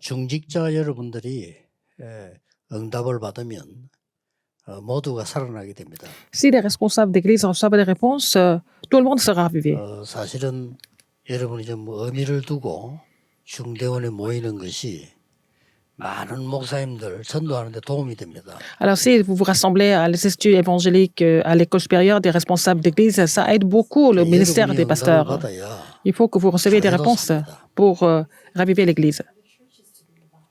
중직자 여러분들이 응답을 받으면 모두가 살아나게 됩니다. Si les responsables d'église reçoivent des réponses, tout le monde sera ravivé. 사실은 여러분이 좀 의미를 두고 중대원에 모이는 것이 많은 목사님들 전도하는데 도움이 됩니다. Alors, si vous vous rassemblez à l'Institut évangélique, à l'école supérieure des responsables d'église, ça aide beaucoup le ministère des pasteurs. Il faut que vous receviez des réponses pour raviver l'église.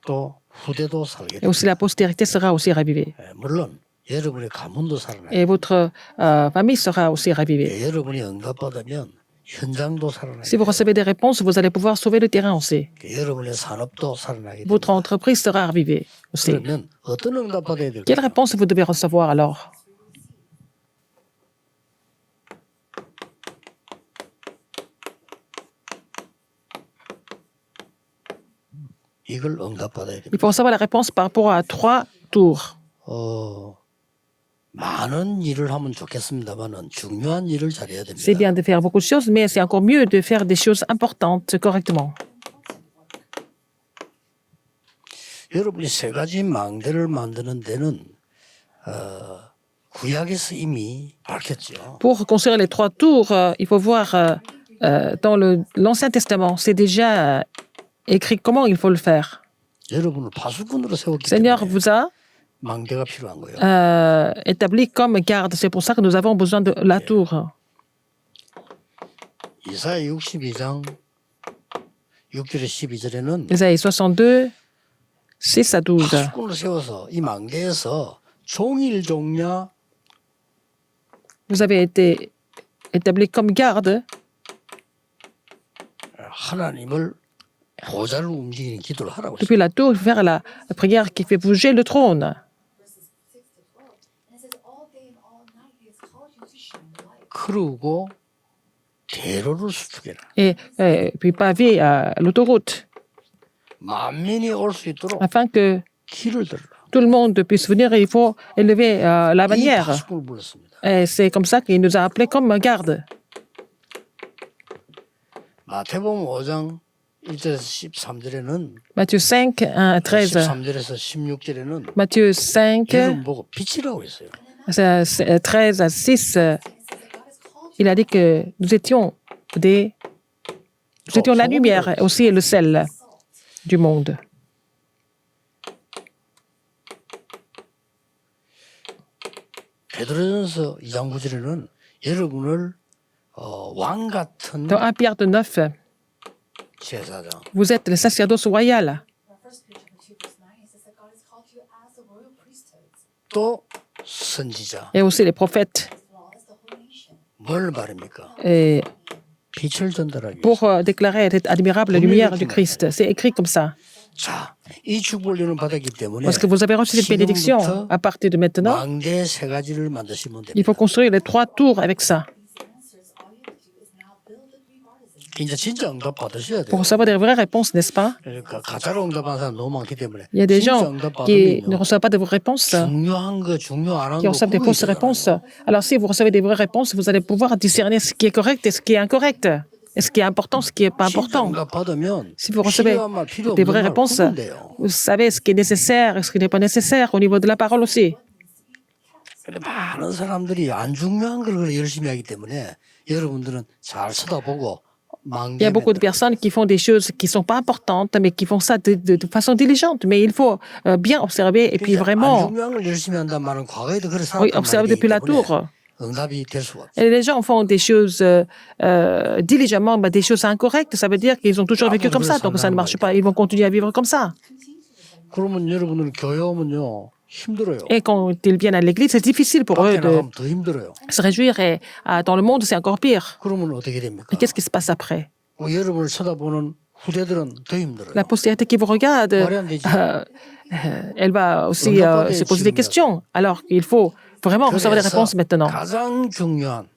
또 후대도 살게 Et aussi la postérité sera aussi ravivée. 물론 여러분의 가문도 살아나게 Et votre famille sera aussi ravivée. 여러분이 응답받으면 현장도 살아나게 Si vous recevez des réponses, vous allez pouvoir sauver le terrain aussi. 여러분의 산업도 살아나게 Votre entreprise sera ravivée aussi. 그러면 어떤 응답받아야 될까요? Quelle réponse vous devez recevoir alors? 이걸 응답받아야 됩니다. Il faut recevoir la réponse par rapport à 3 tours. 많은 일을 하면 좋겠습니다만은 중요한 일을 잘해야 됩니다. C'est bien de faire beaucoup de choses, mais c'est encore mieux de faire des choses importantes correctement. 여러분이 세 가지 망대를 만드는 데는 구약에서 이미 밝혔죠. Pour construire les 3 tours, il faut voir dans l'Ancien Testament, c'est déjà écrit comment il faut le faire. 여러분을 파수꾼으로 세웠기 Seigneur 때문에 vous a 망대가 필요한 거예요. établi comme garde. C'est pour ça que nous avons besoin de la tour. 이사야 62장 6절에 12절에는 Isaïe 62, 6 à 12. 파수꾼으로 세워서 이 망대에서 종일 종냐 Vous avez été établi comme garde 하나님을 보좌를 움직이는 기도를 하라고 했어요. depuis la tour, il faut faire la prière qui fait bouger le trône. 그러고 대로를 수축해라. Et puis paver l'autoroute 만민이 올 수 있도록 afin que 길을 들라. tout le monde puisse venir. Il faut élever la 이 bannière. 파수꾼을 불렀습니다. Et c'est comme ça qu'il nous a appelés comme garde. 마태복음 5장 1절에서 13절에는 Matthieu 5, 1, 13. 13절에서 16절에는 Matthieu 5, 여러분 보고 빛이라고 했어요. 13 à 6, il a dit que nous étions la lumière et aussi le sel du monde. 베드로전서 2장 9절에는 여러분을 왕 같은 Dans 1 Pierre de 9, 제사장, vous êtes le sacerdoce royal. 또 선지자. Et aussi les prophètes. 뭘 말입니까? Et 빛을 전달하기 위해서. pour déclarer cette admirable lumière du Christ. C'est écrit comme ça. 자, 이 축복을 받았기 때문에 Parce que vous avez reçu cette bénédiction. 지금부터 À partir de maintenant, 망대 세 가지를 만드시면 il 됩니다. faut construire les 3 tours avec ça. 이제 진짜 응답 받으셔야 돼요. Pour recevoir des vraies réponses, n'est-ce pas? 그러니까 가짜로 응답하는 사람 너무 많기 때문에 Il y a des 진짜 gens 응답 qui ne 받으면요. reçoivent pas de vraies réponses, 중요한 거 중요 안 한 qui 거 reçoivent des fausses réponses. Alors, si vous recevez des vraies réponses, vous allez pouvoir discerner ce qui est correct et ce qui est incorrect, et ce qui est important, ce qui n'est pas 진짜 important. 응답 받으면 Si vous recevez 필요한 말 필요 des 없는 vraies 말 réponses, 구분돼요. vous savez ce qui est nécessaire et ce qui n'est pas nécessaire au niveau de la parole aussi. 근데 많은 사람들이 안 중요한 걸 그렇게 열심히 하기 때문에 여러분들은 잘 쳐다보고 Il y a beaucoup de personnes qui font des choses qui ne sont pas importantes, mais qui font ça de façon diligente. Mais il faut bien observer et puis 안 vraiment 중요한 걸 열심히 한단 말은 과거에도 그렇게 oui, 살았단 observer 말이기 depuis la 때문에 tour. 응답이 될 수가 없어요. Et les gens font des choses diligemment, mais des choses incorrectes. Ça veut dire qu'ils ont toujours vécu comme ça, donc ça ne marche pas. Ils vont continuer à vivre comme ça. 그러면 여러분들은 교회 오면요 힘들어요. Et quand ils viennent à l'église, c'est difficile pour eux 밖에 de 나가면 더 힘들어요. se réjouir. Et dans le monde, c'est encore pire. 그러면 어떻게 됩니까? Et qu'est-ce qui se passe après? 여러분을 쳐다보는 후대들은 더 힘들어요. La postérité qui vous regarde, elle va aussi se poser des questions. Alors qu'il faut vraiment recevoir des réponses maintenant. 가장 중요한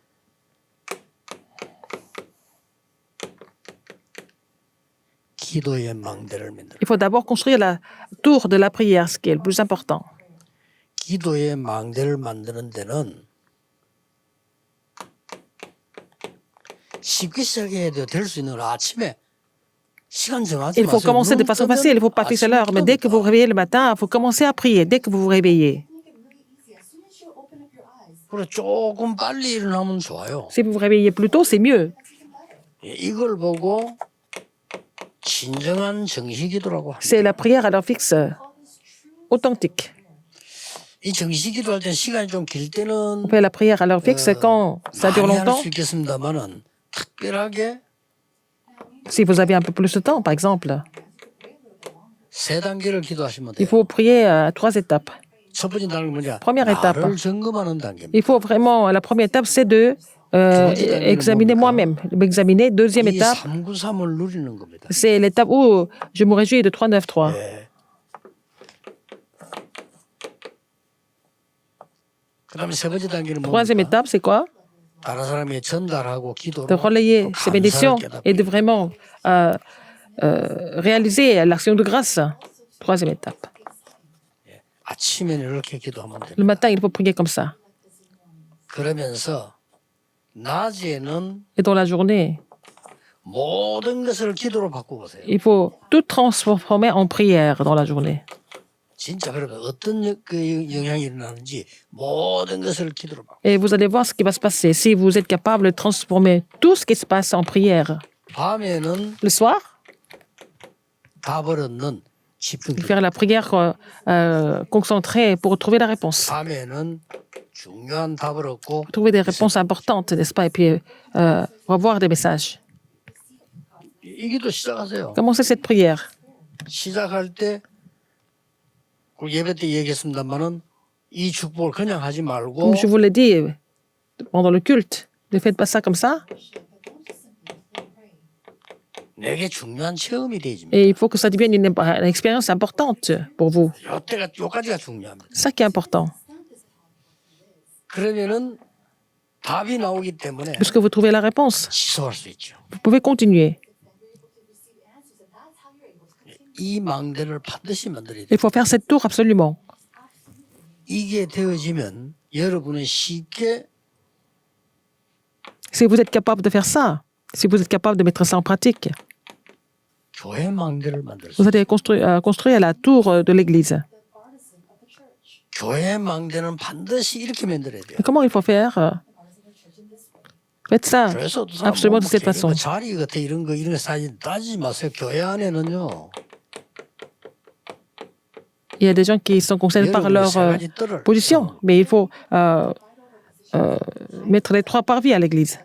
기도의 망대를 만들어. Il faut d'abord construire la tour de la prière, ce qui est le plus important. 기도의 망대를 만드는 데는 쉽게 시작해야 돼요. 될 수 있는 건 아침에 시간 정하지 Il faut 마세요. commencer de 눈 façon 뜨면 facile, il ne faut pas fixer l'heure. Mais dès que vous vous réveillez le matin, il faut commencer à prier dès que vous vous réveillez. 그래 조금 빨리 일어나면 좋아요. Si vous vous réveillez plus tôt, c'est mieux. 예, 이걸 보고 진정한 정시기도라고 합니다. C'est la prière à l'heure fixe, authentique. 이 정시기도 할 때 시간이 좀 길 때는 On fait la prière à l'heure fixe quand ça dure 많이 할 longtemps. 수 있겠습니다만은 특별하게 Si vous avez un peu plus de temps, par exemple, 세 단계를 기도하시면 il 돼요. faut prier à 3 étapes. 첫 번째 단계는 뭐냐? Première étape. 나를 점검하는 단계입니다. Il faut vraiment, la première étape, c'est de examiner moi-même, m'examiner. Deuxième 이 étape, 393을 누리는 겁니다. c'est l'étape où je me réjouis de 393. 예. 그다음에 세 번째 단계는 Troisième 뭡니까? étape, c'est quoi? 다른 사람이 전달하고 기도로 De relayer ces bénédictions et de vraiment réaliser l'action de grâce. Troisième étape. 아침에는 이렇게 기도하면 돼요. Le matin, il faut prier comme ça. 그러면서 낮에는 Et dans la journée, 모든 것을 기도로 바꿔보세요. il faut tout transformer en prière dans la journée. 진짜 그러면 어떤 그 영향이 일어나는지 모든 것을 기도로 바꿔. Et vous allez voir ce qui va se passer si vous êtes capable de transformer tout ce qui se passe en prière. 밤에는 Le soir, 답을 얻는 집중 기도. faire la prière concentrée pour trouver la réponse. 밤에는 중요한 답을 얻고 Trouver des réponses importantes, n'est-ce pas? Et puis revoir des messages. 이 기도 시작하세요. Commencez cette prière. 시작할 때 그 예배 때 얘기했습니다만은 이 축복을 그냥 하지 말고 Comme je vous l'ai dit pendant le culte, ne faites pas ça comme ça. 내게 중요한 체험이 되지. Et il faut que ça devienne une expérience importante pour vous. 요까지가 중요합니다. C'est ça qui est important. 그러면은 답이 나오기 때문에 Puisque vous trouvez la réponse, 지속할 수 있죠. vous pouvez continuer. 이 망대를 반드시 만들어야 돼요. Il faut faire cette tour absolument. 이게 되어지면 여러분은 쉽게 Si vous êtes capable de faire ça, si vous êtes capable de mettre ça en pratique, 교회 망대를 만들 수 vous 있어요. allez construire la tour de l'église. 교회 망대는 반드시 이렇게 만들어야 돼요. Et comment il faut faire? Faites ça 그래서 어떤 사람은 absolument de cette façon. 자리 같아 이런 거 따지지 마세요. 교회 안에는요. Il y a des gens qui sont concernés par 여러분의 leur 세 가지 뜰을 position, mais il faut mettre les 3 parvis à l'église.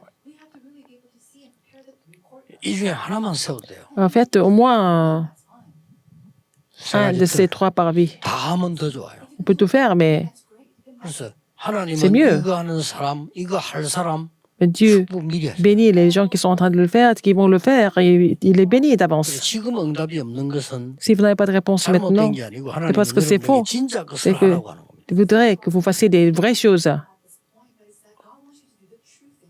이 중에 하나만 세워도 돼요. En fait, au moins 세 un 가지 de 뜰. ces 3 parvis. 다 하면 더 좋아요. On peut tout faire, mais 그래서 C'est 하나님은 mieux. 이거 하는 사람, 이거 할 사람 Dieu 축복 미리 하셔요. bénit les gens qui sont en train de le faire, qui vont le faire, et il les bénit d'avance. 지금 응답이 없는 것은 Si vous n'avez pas de réponse maintenant, 잘못된 게 아니고 c'est parce 하나님은 que c'est 여러분에게 faux. 진짜 C'est 것을 que 하라고 하는 겁니다. il voudrait que vous fassiez des vraies choses.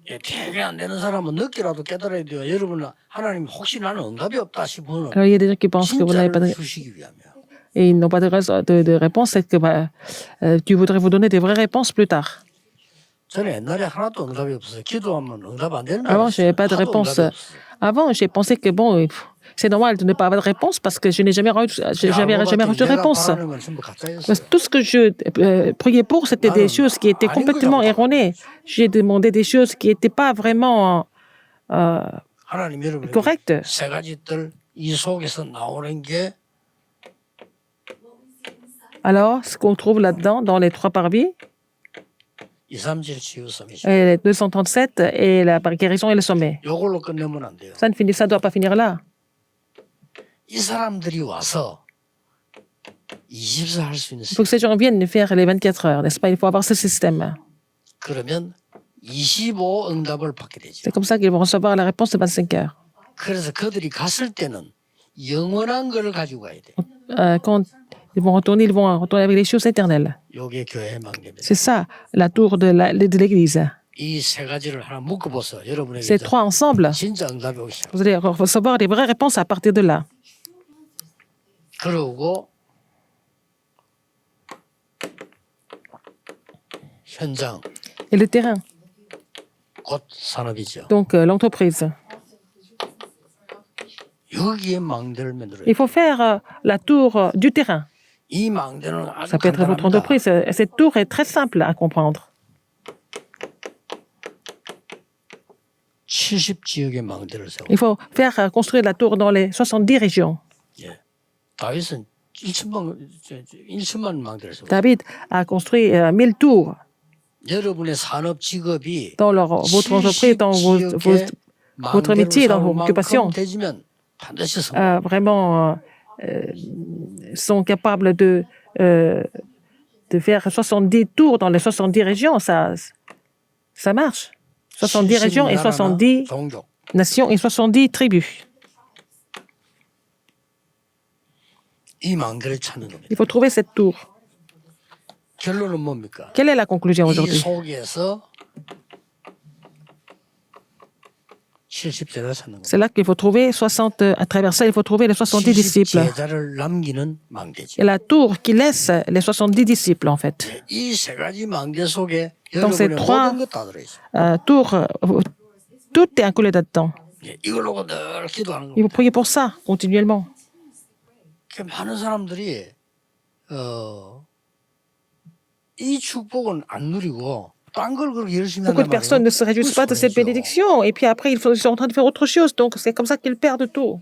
예, 되게 안 되는 사람은 늦게라도 깨달아야 돼요. 여러분은 하나님 혹시 나는 응답이 없다 싶으면 Alors il y a des gens qui pensent que vous n'avez pas 진짜를 de, 주시기 위함이야. et ils n'ont pas de réponse, c'est que Dieu voudrait vous donner des vraies réponses plus tard. 저는 옛날에 하나도 응답이 없어요. 기도하면 응답 안 되는 줄 Avant, je 알았어요. n'avais pas de 하도 réponse. 응답이 없어요. Avant, j'ai pensé que bon, c'est normal de ne pas avoir de réponse parce que je n'ai jamais reçu de réponse. 바라는 건 전부 가짜였어요. Parce que tout ce que je priais pour, c'était des choses qui étaient complètement erronées. J'ai demandé des choses qui n'étaient pas vraiment 하나님 여러분 correctes. 세 가지 뜰이 속에서 나오는 게 Alors, ce qu'on trouve là-dedans, dans les 3 parvis, 237 치유섬이죠. et les 237 et la guérison et le sommet. 이걸로 끝내면 안 돼요. Ça ne doit pas finir là. 이 사람들이 와서 24 할 수 있는 Il faut que ces gens viennent faire les 24 heures, n'est-ce pas? Il faut avoir ce système. 그러면 25 응답을 받게 되죠. C'est comme ça qu'ils vont recevoir la réponse de 25 heures. 그래서 그들이 갔을 때는 영원한 걸 가지고 가야 돼요. Quand ils vont retourner avec les choses éternelles. 요게 교회의 망대입니다. C'est ça, la tour de l'église. 이 세 가지를 하나 묶어보세요. 여러분에게 Ces 3 ensemble, 진짜 응답이 오기 시작. vous allez recevoir des vraies réponses à partir de là. 그러고 현장 Et le terrain, 곧 산업이죠. donc l'entreprise. 여기에 망대를 만들어요. Il faut faire la tour du terrain. 이 망대는 아주 Ça peut être votre 간단합니다. entreprise. Cette tour est très simple à comprendre. 70지역의 망대를 세워. Il faut faire construire la tour dans les 70 régions. 예. 다윗은 1천만 망대를 세워. David a construit 1000 tours 여러분의 산업 직업이 dans votre entreprise, dans votre métier, dans vos occupations. 되지면 반드시 성공. Vraiment sont capables de faire 70 tours dans les 70 régions. Ça marche. 70 régions et 70 종족. nations et 70 tribus. 이 망대를 찾는 겁니다. Il faut trouver cette tour. 결론은 뭡니까? Quelle est la conclusion 이 aujourd'hui? 속에서 70제자를 찾는 겁니다. C'est là qu'il faut trouver 60, à travers ça, il faut trouver les 70 disciples. 70제자를 남기는 망대지. Et la tour qui laisse les 70 disciples, en fait. 이 세 가지 망대 속에 Dans ces 여러분의 trois 모든 것 다 들어있어요. tours, tout est incollé là-dedans. 예, 이걸 놓고 늘 기도하는 Il faut 겁니다. prier pour ça, continuellement. 많은 사람들이 이 축복은 안 누리고 딴 걸 그렇게 열심히 Beaucoup 한단 de personnes ne se 말이에요. réjouissent pas de cette bénédiction. Et puis après, ils sont en train de faire autre chose. Donc, c'est comme ça qu'ils perdent tout.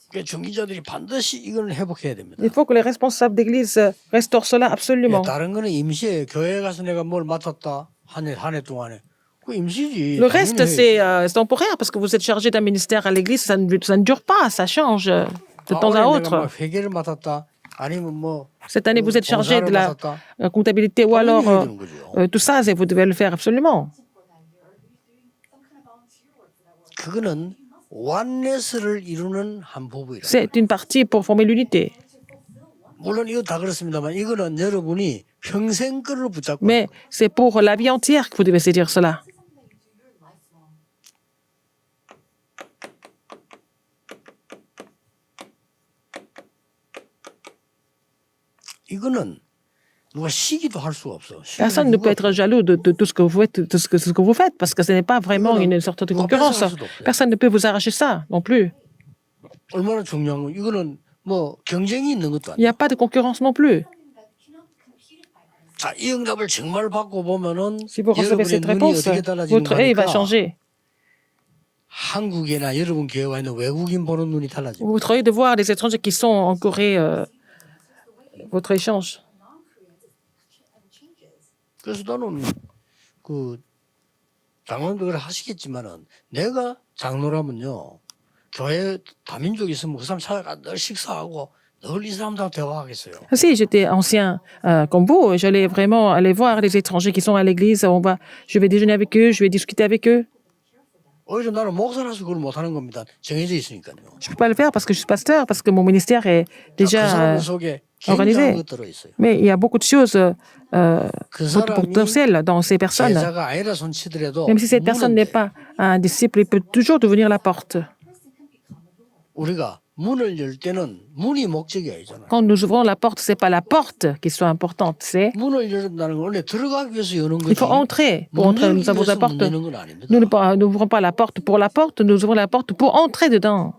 그러니까 중기자들이 반드시 이걸 회복해야 됩니다. Il faut que les responsables d'église restaurent cela absolument. 다른 거는 임시에 교회 가서 내가 뭘 맡았다 한 해 동안에 그 임시지. Le reste, 당연히 c'est temporaire parce que vous êtes chargé d'un ministère à l'église. Ça ne dure pas, ça change de temps à 올해 내가 autre. 막 회계를 맡았다 아니면 뭐 Cette année, vous êtes chargé de la 맡았다. comptabilité ou alors 해야 되는 거죠. tout ça, vous devez le faire absolument. 그거는 원네스를 이루는 한 부분이라. C'est une partie pour former l'unité. 물론 이거 다 그렇습니다만 이거는 여러분이 평생 거를 붙잡고 Mais c'est pour la vie entière que vous devez saisir cela. 이거는 누가 시기도 할 수가 없어. Personne ne peut être jaloux de tout ce que vous faites, de ce que vous faites, parce que ce n'est pas vraiment une sorte de concurrence. Personne ne peut vous arracher ça non plus. 얼마나 중요한 거. 이거는 뭐 경쟁이 있는 것도 Il n'y 아니야. a pas de concurrence non plus. 자, 이 응답을 정말 받고 보면은 Si vous recevez 여러분의 cette 눈이 réponse, 어떻게 달라지는 votre œil va 거니까 changer. 한국이나 여러분 교회와 있는 외국인 보는 눈이 달라집니다. Votre œil de voir les étrangers qui sont en Corée, votre échange. 그래서 나는 그 장로님들 하시겠지만은 내가 장로라면요 교회 다민족 있으면 그 사람 찾아가 늘 식사하고 늘 이 사람들하고 대화하겠어요. Si j'étais ancien comme vous, j'allais vraiment aller voir les étrangers qui sont à l'église. Je vais déjeuner avec eux, je vais discuter avec eux. 오히려 나는 목사라서 그걸 못하는 겁니다. 정해져 있으니까요. Je ne peux pas le faire parce que je suis pasteur, parce que mon ministère est 그 déjà 사람 속에 organisé. 굉장한 것 들어있어요. Mais il y a beaucoup de choses 그 사람이 potentielles dans ces personnes. 제자가 아니라 손치더라도 Même si cette personne n'est pas un disciple, il peut toujours devenir la porte. 우리가 문을 열 때는 문이 목적이 아니잖아요. Quand nous ouvrons la porte, c'est pas la porte qui soit importante, c'est 문을 열는다는 건 원래 들어가기 위해서 여는 il 거지. faut entrer. Pour 문 entrer, 열기 nous avons la 위해서 porte. 문 여는 건 아닙니다. Nous n'ouvrons pas la porte pour la porte, nous ouvrons la porte pour entrer dedans.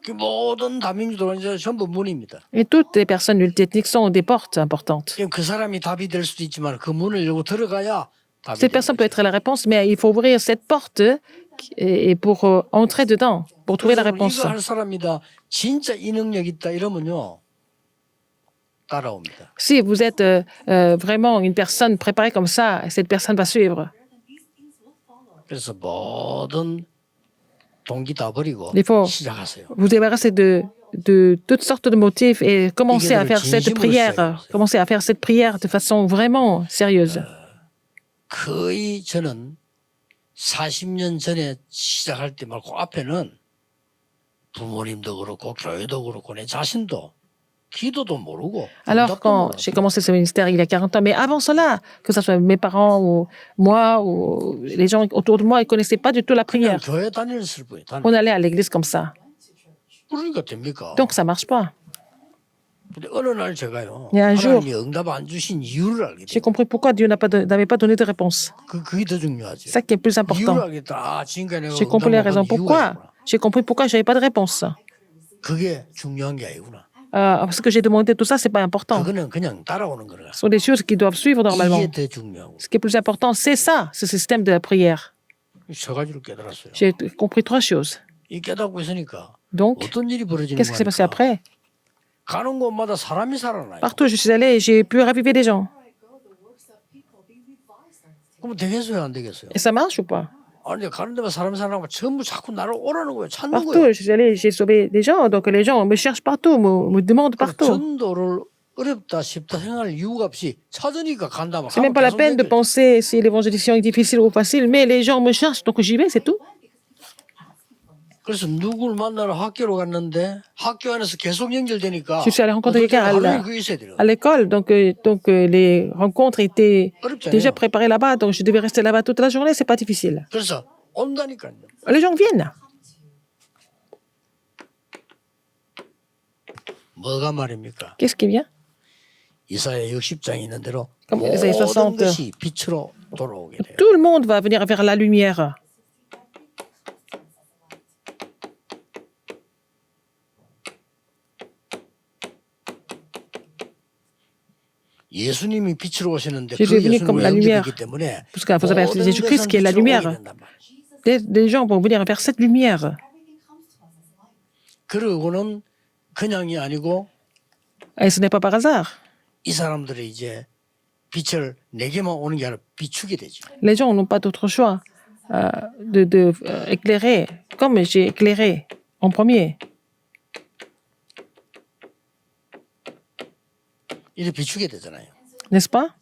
그 모든 다민족들은 이제 전부 문입니다. Et toutes les personnes multiethniques sont des portes importantes. 그럼 그 사람이 답이 될 수도 있지만 그 문을 열고 들어가야 답이 Cette personne peut être la réponse, mais il faut ouvrir cette porte et pour entrer dedans, pour trouver la réponse. 이거 할 사람이다. 진짜 이 능력 있다 이러면요. 따라옵니다. Si vous êtes vraiment une personne préparée comme ça, cette personne va suivre. 그래서 모든 동기 다 버리고 Il faut 시작하세요. vous débarrasser de toutes sortes de motifs et commencer à faire cette prière. Commencer à faire cette prière de façon vraiment sérieuse. 거의 저는 40년 전에 시작할 때 말고 앞에는 부모님도 그렇고 교회도 그렇고 내 자신도 기도도 모르고 Alors, 응답도 quand 모르고 j'ai commencé ce ministère il y a 40 ans, mais avant cela, que ce soit mes parents ou moi ou les gens autour de moi, ils ne connaissaient pas du tout la 그냥 prière. 교회 다녔을 뿐이에요. On allait à l'église comme ça. 그러니까 됩니까? Donc, ça ne marche pas. 근데 어느 날 제가요. 네, un jour. 하나님이 응답 안 주신 이유를 알게 J'ai 돼요. compris pourquoi Dieu n'avait pas donné de réponse. 그게 더 중요하죠. C'est ça qui est le plus 이유를 important. 알겠다. 아, 지금까지 내가 J'ai 응답 compris les 못 raisons 받은 이유가 pourquoi. 있구나. J'ai compris pourquoi je n'avais pas de réponse. 그게 중요한 게 아니구나. Ce que j'ai demandé, tout ça, c'est pas important. 그거는 그냥 따라오는 거라. Ce sont des choses qui doivent suivre normalement. 이게 더 중요하고. Ce qui est plus important, c'est ça, ce système de la prière. 세 가지를 깨달았어요. J'ai compris trois choses. 이 깨닫고 있으니까 Donc, 어떤 일이 벌어지는 qu'est-ce qui s'est passé 거니까 après? 가는 곳마다 사람이 살아나요. Partout où je suis allée, j'ai pu raviver des gens. 그럼 되겠어요, 안 되겠어요? Et ça marche ou pas? 아니 가는 데마다 사람이 살아나고 전부 자꾸 나를 오라는 거예요. 찾는 Partout 거예요. où je suis allée, j'ai sauvé des gens. Donc, les gens me cherchent partout, me demandent 그래서 partout. 전도를 어렵다 쉽다 생각할 이유가 없이 찾으니까 간다면 C'est même pas la peine de penser si l'évangélisation est difficile ou facile, mais les gens me cherchent, donc j'y vais, c'est tout. 그래서 누구를 만나러 학교로 갔는데 학교 안에서 계속 연결되니까 Je suis allé rencontrer quelqu'un 하루 종일 그게 있어야 돼요. à l'école, donc les rencontres étaient déjà 어렵잖아요. préparées là-bas, donc je devais rester là-bas toute la journée, c'est pas difficile. 그래서 온다니까요. Les gens viennent. 뭐가 말입니까? Qu'est-ce qui vient? 이사야 60장에 있는 대로 Comme Isaïe 모든 60. 것이 빛으로 돌아오게 돼요. Tout le monde va venir vers la lumière. 예수님이 빛으로 오시는데 Jésus est 그 venu comme 예수님이 la lumière. 연결되기 때문에 Parce que vous avez 모든 Jésus-Christ 것은 qui est la 빛으로 오게 lumière. 된단 말이에요. Les gens vont venir vers cette lumière. 그러고는 그냥이 아니고 Et ce n'est pas par hasard. 이 사람들이 이제 빛을 내게만 오는 게 아니라 비추게 되죠. Les gens n'ont pas d'autre choix de éclairer, comme j'ai éclairé en premier. 이제 비추게 되잖아요. N'est-ce pas?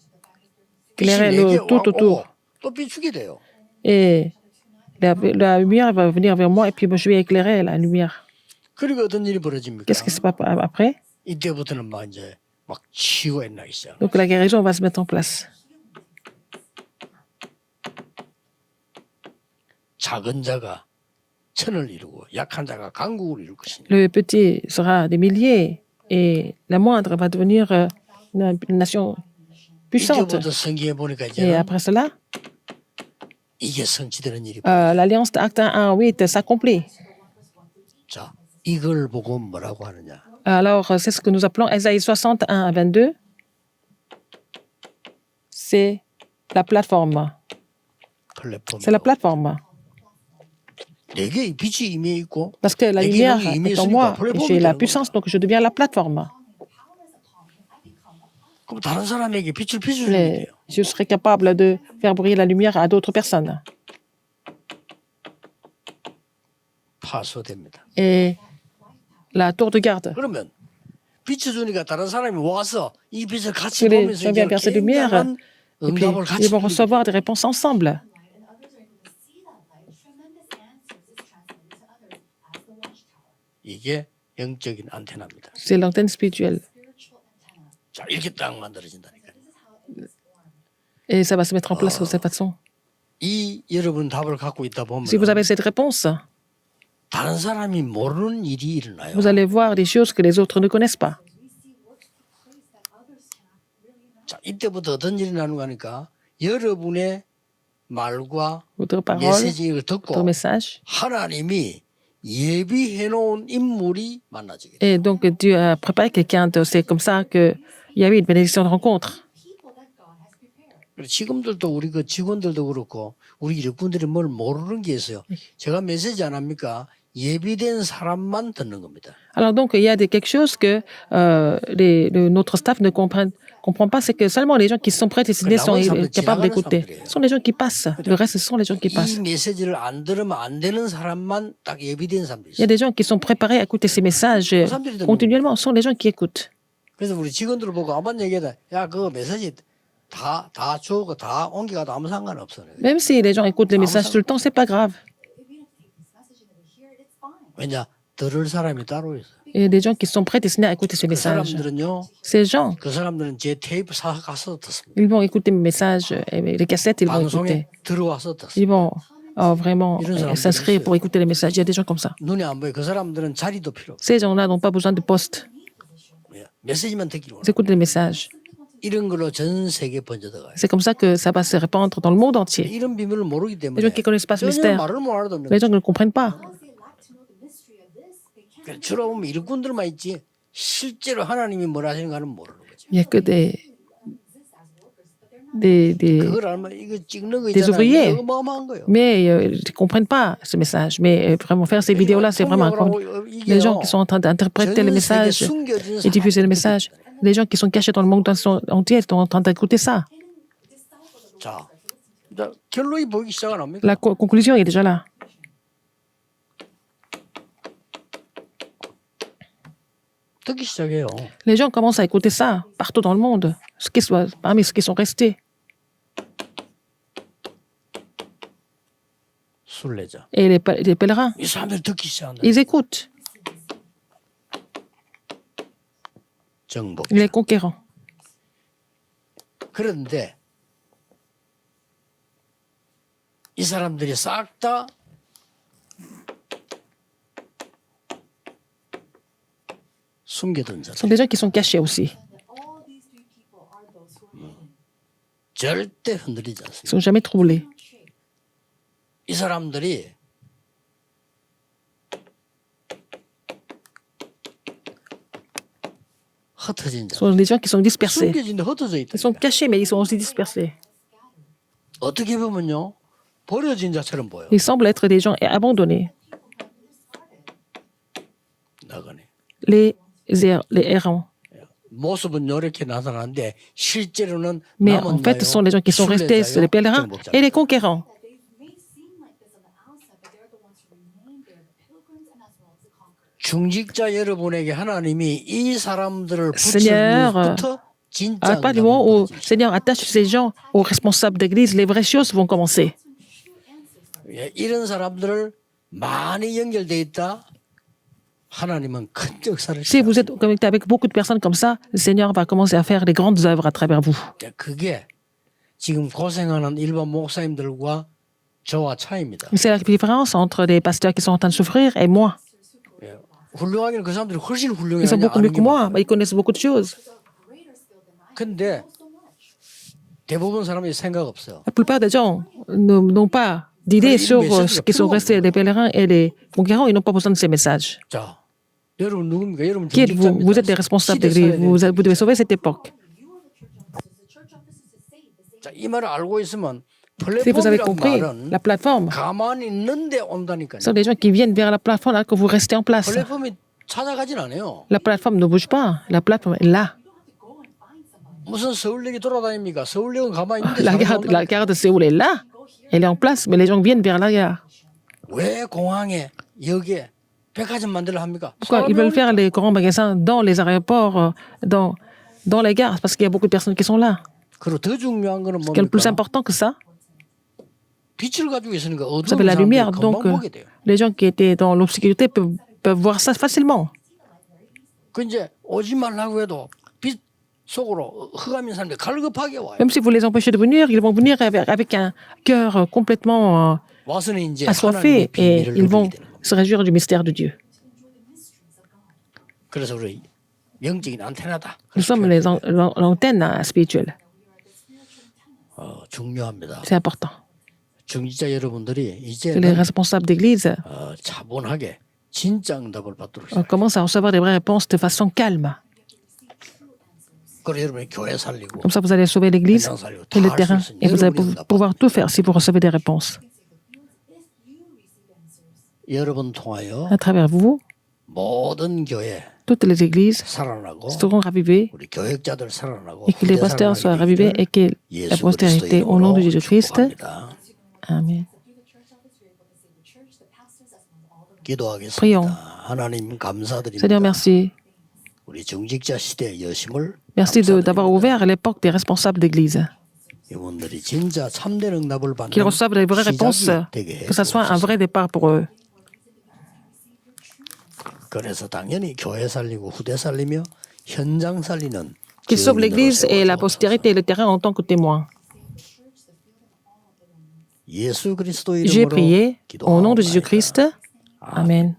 빛이 Éclairer 내게 le tout autour. 오고 또 비추게 돼요. Et la lumière va venir vers moi et puis moi, je vais éclairer la lumière. 그리고 어떤 일이 벌어집니까? Qu'est-ce qui se passe après? 이때부터는 막 이제 막 치유가 나기 시작. Donc la guérison va se mettre en place. 작은 자가 천을 이루고 약한 자가 강국을 이룰 것이니. Le petit sera des milliers et la moindre va devenir une nation puissante. 이때부터 성경에 보니까 Et 이제는 après cela, 이게 성취되는 일이. l'alliance d'Acte 1:8 s'accomplit. 자, 이걸 보고 뭐라고 하느냐? Alors, c'est ce que nous appelons Ésaïe 61:22. C'est la plateforme. 플랫폼. C'est la plateforme. 내게 이 빛이 임해 있고 Parce que la 내게 lumière 영이 임해 est en 있으니까 moi et 플랫폼이 j'ai la 되는 puissance, 겁니다. donc je deviens la plateforme. 그럼 다른 사람에게 빛을 비춰주게 Mais 돼요. je serai capable de faire briller la lumière à d'autres personnes. 파수됩니다. Et la tour de garde. 그러면 비춰주니까 다른 사람이 와서 이 빛을 같이 Si les 보면서 gens viennent vers cette lumière, 굉장한 et puis 응답을 같이 ils vont 누리게 recevoir des réponses ensemble. 이게 영적인 안테나입니다. C'est l'antenne spirituelle. 자, 이렇게 딱 만들어진다니까. Et ça va se mettre en place de cette façon. 이 여러분 답을 갖고 있다 보면 Si vous avez cette réponse, 다른 사람이 모르는 일이 일어나요. vous allez voir des choses que les autres ne connaissent pas. 자, 이때부터 어떤 일이 나는 거니까 여러분의 말과 Votre parole, 메시지를 votre 듣고 message. 하나님이 예비해 놓은 인물이 만나지게 돼요. Et donc Dieu a préparé quelqu'un. C'est comme ça qu'il y a eu une bénédiction de rencontre. 그리고 지금들도 우리 그 직원들도 그렇고 우리 일꾼들이 뭘 모르는 게 있어요. 제가 메시지 안 합니까? 예비된 사람만 듣는 겁니다. Alors donc il y a quelque chose que notre staff ne comprend pas, c'est que seulement les gens qui sont prédestinés sont capables d'écouter. Ce sont les gens qui passent. Le reste, ce sont les gens qui 이 passent. 메시지를 안 들으면 안 되는 사람만 딱 예비된 사람들이 Il y a 있어요. des gens qui sont préparés à écouter ces messages continuellement. Ce sont les gens qui écoutent. 그래서 우리 직원들을 보고 한번 얘기하다. 야, 그거 메시지 다 주고 다 옮겨가도 아무 상관없어. Même si les gens écoutent les messages tout le temps, c'est pas grave. 왜냐? 들을 사람이 따로 있어요. Il y a des gens qui sont prédestinés à écouter ces 그 messages. 사람들은요. Ces gens, 그 사람들은 제 테이프 사가서 듣습니다. ils vont écouter mes messages, et les cassettes, ils vont écouter. 방송에 들어와서 듣습니다. Ils vont vraiment s'inscrire pour écouter les messages. Il y a des gens comme ça. 눈에 안 보여. 그 사람들은 자리도 필요 없어요. Ces gens-là n'ont pas besoin de poste. 메시지만 듣기로 Ils écoutent les messages. 이런 걸로 전 세계 번져들어가요. C'est comme ça que ça va se répandre dans le monde entier. 이런 비밀을 모르기 Les 때문에 gens qui ne connaissent pas ce 전혀 mystère, 말을 못 알아듣는 les gens ne le comprennent pas. 주로 보면 일꾼들만 있지 실제로 하나님이 뭘 하시는가는 모르는 거죠. Il n'y a que des 그걸 알면 이거 찍는 거 des 있잖아요. ouvriers. 이거 어마어마한 거예요. Mais ils ne comprennent pas ce message. Mais vraiment faire ces vidéos-là, c'est vraiment incroyable. Les gens qui sont en train d'interpréter le message et diffuser le message, les gens qui sont cachés dans le monde entier sont en train d'écouter ça. 자, 결론이 보이기 시작 안 합니까? La conclusion est déjà là. 듣기 시작해요. Les gens commencent à écouter ça partout dans le monde, parmi ceux qui sont restés. 순례자. Et les pèlerins, 이 사람들 듣기 시작한다. ils écoutent. 정복. Les conquérants. 그런데 이 사람들이 싹 다 숨겨둔 Ce 자들. sont des gens qui sont cachés aussi. 절대 흔들리지 Ils ne 않습니다. sont jamais troublés. 이 사람들이 흩어진 Ce 자. sont des gens qui sont dispersés. 숨겨진데 흩어져 있다. Ils sont cachés, mais ils sont aussi dispersés. 어떻게 보면요, 버려진 자처럼 보여. Ils semblent être des gens abandonnés, 나가네. les errants. 모습은 이렇게 나타나는데 실제로는 Mais 남은 en fait, ce sont les gens qui sont restés, c'est les pèlerins et les conquérants. 중직자 여러분에게 하나님이 이 사람들을 Seigneur, 붙여부터 진짜 À partir du moment où le Seigneur attache ces gens aux responsables d'église, les vraies choses vont commencer. 이런 사람들을 많이 연결돼 있다. 하나님은 큰 역사를 Si vous êtes connecté avec beaucoup de personnes comme ça, le Seigneur va commencer à faire des grandes œuvres à travers vous. 그게 지금 고생하는 일반 목사님들과 저와 차이입니다. C'est la différence entre les pasteurs qui sont en train de souffrir et moi. 훌륭하기는 그 사람들이 훨씬 Ils 훌륭해요. sont beaucoup mieux que moi, mais ils connaissent beaucoup de choses. 근데 대부분 사람이 생각 없어요. La plupart des gens n'ont pas d'idée sur ce qui sont restés, les pèlerins et les conquérants, ils n'ont pas besoin de ces messages. 자, 여러분 누굽니까? 여러분 Qui êtes-vous? 중직자입니다. Vous êtes des responsables 시대 d'église. 살려야 Vous devez sauver cette époque. 자, 이 말을 알고 있으면 Si vous avez 플랫폼이란 compris, 말은 la plateforme, 가만히 있는데 온다니까요. ce sont des gens qui viennent vers la plateforme alors que vous restez en place. 플랫폼이 찾아가진 않아요. La plateforme ne bouge pas. La plateforme est là. 무슨 서울역이 돌아다닙니까? 서울역은 가만히 있는데 La 사람이 gare, la gare de Séoul est là. Elle est en place, mais les gens viennent vers la gare. 왜 공항에 역에 백화점 만들려 합니까? Pourquoi ils veulent faire les grands magasins dans les aéroports, dans les gares? Parce qu'il y a beaucoup de personnes qui sont là. 그리고 더 중요한 거는 Ce qui est le plus 뭡니까? important que ça, 빛을 가지고 있으니까 vous 어두운 avez la 사람들이 lumière. Donc, 금방 보게 돼요. les gens qui étaient dans l'obscurité peuvent voir ça facilement. 그 이제 오지 말라고 해도 빛 속으로 흑암인 사람들이 갈급하게 와요. Même si vous les empêchez de venir, ils vont venir avec un cœur complètement 와서는 이제 assoiffé 하나님의 et 비밀을 ils vont 누리게 되는 거예요. se réjouir du mystère de Dieu. 그래서 우리 영적인 안테나다. Nous sommes l'antenne spirituelle. 중요합니다. C'est important. 중직자 여러분들이 Que les 이제는 responsables d'église 차분하게 진짜 응답을 받도록 commencent à recevoir des vraies réponses de façon calme. 그리고 여러분이 교회 살리고 Comme ça, vous allez sauver l'église et le terrain. Et vous allez pouvoir tout faire si vous recevez des réponses. 여러분 통하여 À travers vous, 모든 교회 toutes les églises 살아나고 seront ravivées 우리 교역자들 살아나고 et que les pasteurs soient ravivés et que la postérité, au nom de Jésus-Christ, Amen. 기도하겠습니다. Prions. 하나님 감사드립니다. Seigneur, merci. 우리 중직자 시대의 여심을 Merci d'avoir ouvert l'époque des responsables d'église. 이분들이 진짜 참된 응답을 받는 Qu'ils reçoivent les vraies réponses, 시작이 되게 que ça soit un 해주옵소서. vrai départ pour eux. 그래서 당연히 교회 살리고 후대 살리며 현장 살리는 Qu'ils sauvent 증인으로 l'église et la 세워주옵소서. postérité et le terrain en tant que témoins. 예수 그리스도 J'ai 이름으로 prié au nom de 기도하옵나이다. Jésus-Christ. Amen.